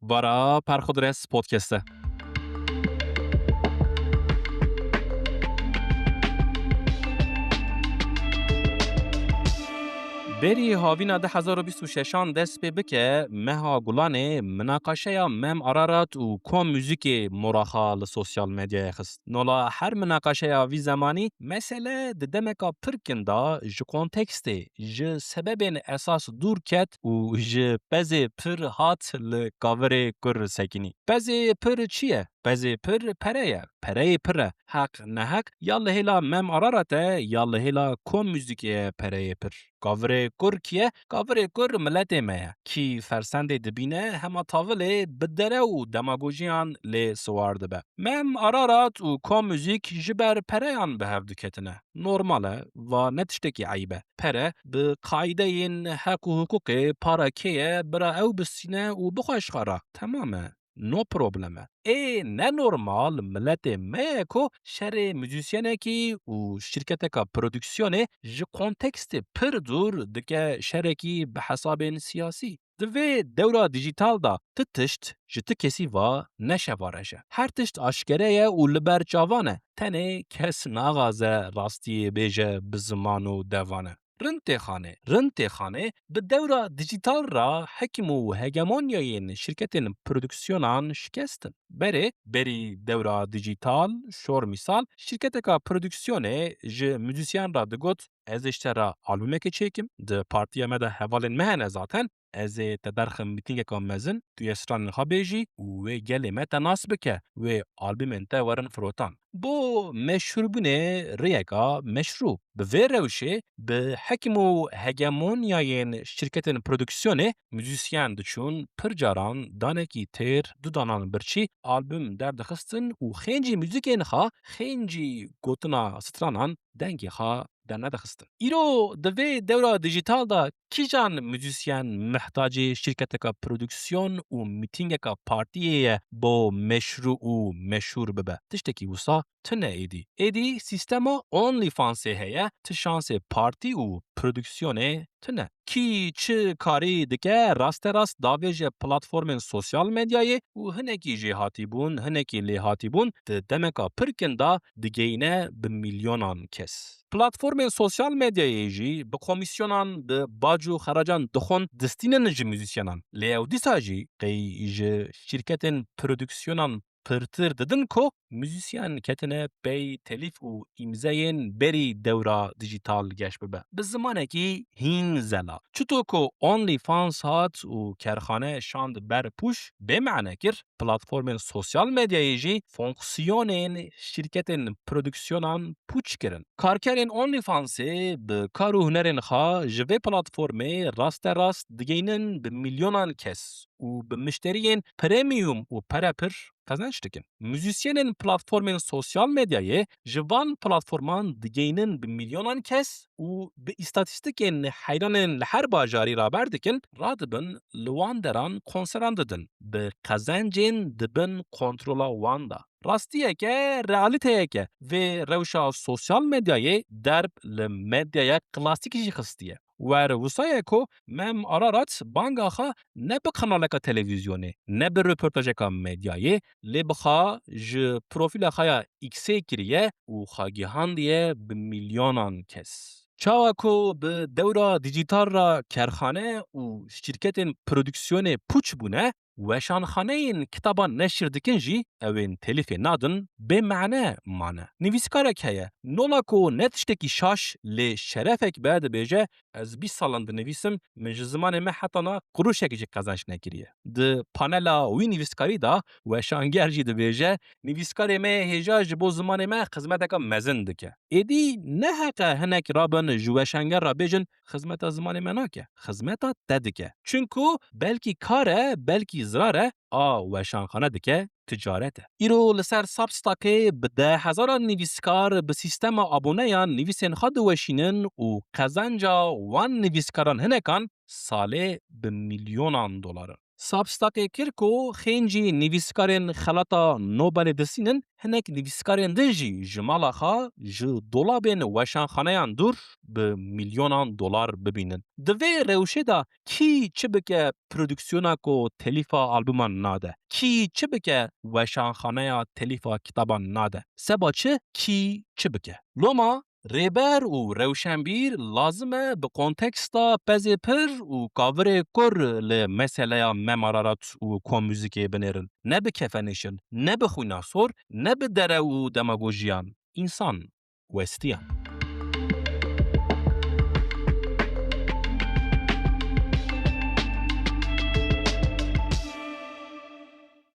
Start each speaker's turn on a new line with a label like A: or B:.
A: Vara Perxudres Podcast'te. بری هاوینا 2026 دست پی بکه مها گلانه مناقشه مم ارارات و کم موزیک مراخا لسوسیال مدیا خست. نولا هر مناقشه وی زمانی مسئله دمکا پرکندا ج کنتکسته ج سبب اساس دور کت و ج بزه پر هات لکاور کر سکنی. بزه پر چیه؟ بزه پر پره پره حق نه حق یاله هلا مم ارارته یاله هلا کم موزیک پره پر. کاور کر کیه؟ کاور کر ملت ما کی فرسند دبینه هما طاوله بدره و دماغوژیان لی سوارد به. مم آرارات و کام موزیک جبر پریان به هفت کتنه. نورماله و نتشتکی عیبه. پره به قاعده این حق و حقوق پاراکیه برا او بسینه و بخواش خارا. تمامه. نو پروبلمه. نه نورمال ملت ما کو شر موزیسینه کی و شرکت کا پرودکسیونه ج کنتکست پر دور دکه شرکی به حساب سیاسی. دوی دورا دیجیتال دا تشت جت کسی و نشوارجه. هر تشت آشکره و لبر جوانه. تنه کس ناغازه راستی بیجه بزمانو دوانه. رنتخانه به دورا دیجیتال را حکم و هگمونیاین شرکت پرودکسیونان شکستن. بری دورا دیجیتال شور مثال شرکت کا پرودکسیونه ج موزیسین را دگوت از اشترا آلبومه که چیکم ده پارتیه مده حوالن مهنه زاتن از تدرخم میتینگ که مزن توی استران خابیجی و گلی متا ناس بکه و آلبوم انتا ورن فروتان. بو مشروع بونه ریگا مشروع به روشه به حکم و هگمونیاین شرکت پرودکسیونه موزیسین دچون پرجاران دانکی تیر دو دانان برچی آلبوم در دخستن و خنجی موزیک اینخا خنجی گوتنا سترانان دنگی خا در ندخستن. ایرو دوی دورا دیجیتال دا کی جان موزیسین محتاج شرکت کا پرودکسیون و میتینگ کا پارتیه با مشروع و مشهور ببه. تشتکی وسا تنه ایدی سیستما اونلی فانسه هیا تشانس پارتی و پرودکسیونه تنه. کی چه کاری دکه راست داویج پلاتفورم سوسیال مدیای و هنکی جهاتی بون هنکی لیهاتی بون دمکا پرکندا دگینه به میلیونان کس. پلاتفورم سوسیال مدیای جی به کمیسیونان به باجو خراجان دخون دستینن جی موزیسیانان. لیو دیسا جی قی جی شرکتن پرودکسیونان پرتر ددن کو موزیسین کتنه بی تلیف و امزاین بری دورا دیجیتال گشت ببه. به زمانه کی هین زلا. چطور که اونلی فانس هات و کرخانه شاند بر پوش به معنی کر پلاتفورم سوسیال مدیای جی فونکسیونین شرکتن پرودکسیونان پوچ کرن. کارکرین اونلی فانسی به کار و هنرین خواه جوه پلاتفورم راست دگینن به میلیونان کس و به مشترین پریمیوم و پرپر کازنچ دکن. موزیسینن پلاتفورم سوسیال مدیای جوان پلاتفورمان دگینن به میلیونان کس و به استاتستیکن حیرانن لحر باجاری را بردکن رادبن لوان دران کنسران ددن به قزنجین دبن کنترولا واندا. راستیه که رئالیته که و روشا سوسیال مدیای درب لمدیای کلاسیکی خستیه. و روسایه که مم آرارات بانگ آخا نه به کانال که تلویزیونه نه به رپورتاج که مدیای لبخا ج پروفیل خایا ایکسی کریه و خاگیهاندیه به میلیونان کس. چاوکو به دورا دیجیتال را کرخانه و شرکت پرودکسیون پوچ بونه و شانخانه این کتابا نشر دکنجی اوین تلیف نادن به معنی نویسکاره که نولاکو نتشتکی شاش لی شرفک بعد بیجه از 20 سالان بنویسم من زمان ما حتانا قروشک جی قزنش نگیریه. ده پانلا وی نویسکاری دا و شانگرجی ده بیجه نویسکاری ما هجاج بو زمان ما خدمت که مزن دکه. ایدی نه حقا هنک رابن جوشنگر را بیجن خدمت زمان ما ناکه. خدمت ددکه. چونکو بلکی کاره بلکی زراره و شانخانه دکه تجارته. ایرو لسر سابستاکه به 10,000 نویسکار به سیستم آبونه یا نویسین خود وشینن و قزنجا وان نویسکاران هنکان ساله به میلیونان دلار. Sabstakê kir ku xêncî nivîskarên xelata Nobelê disînin, hinek nivîskarên din jî ji mala xwe ji dolabên weşanxaneyan dûr bi milyonan dolar bibînin. Di vê rewşê de kî çi bike prodüksiyona ku telîfa albûman nade? Kî çi bike weşanxaneya telîfa kitaban nade? Seba çi, kî çi bike? Loma rêber û rewşenbîr lazim e bi konteksta pezê pir û kavirê kur li meseleya Mem Ararat û komûzîkê binêrin. Ne bi kefenêşin, ne bi xwîna sor, ne bi dere û demagojiyan. Însan westiya.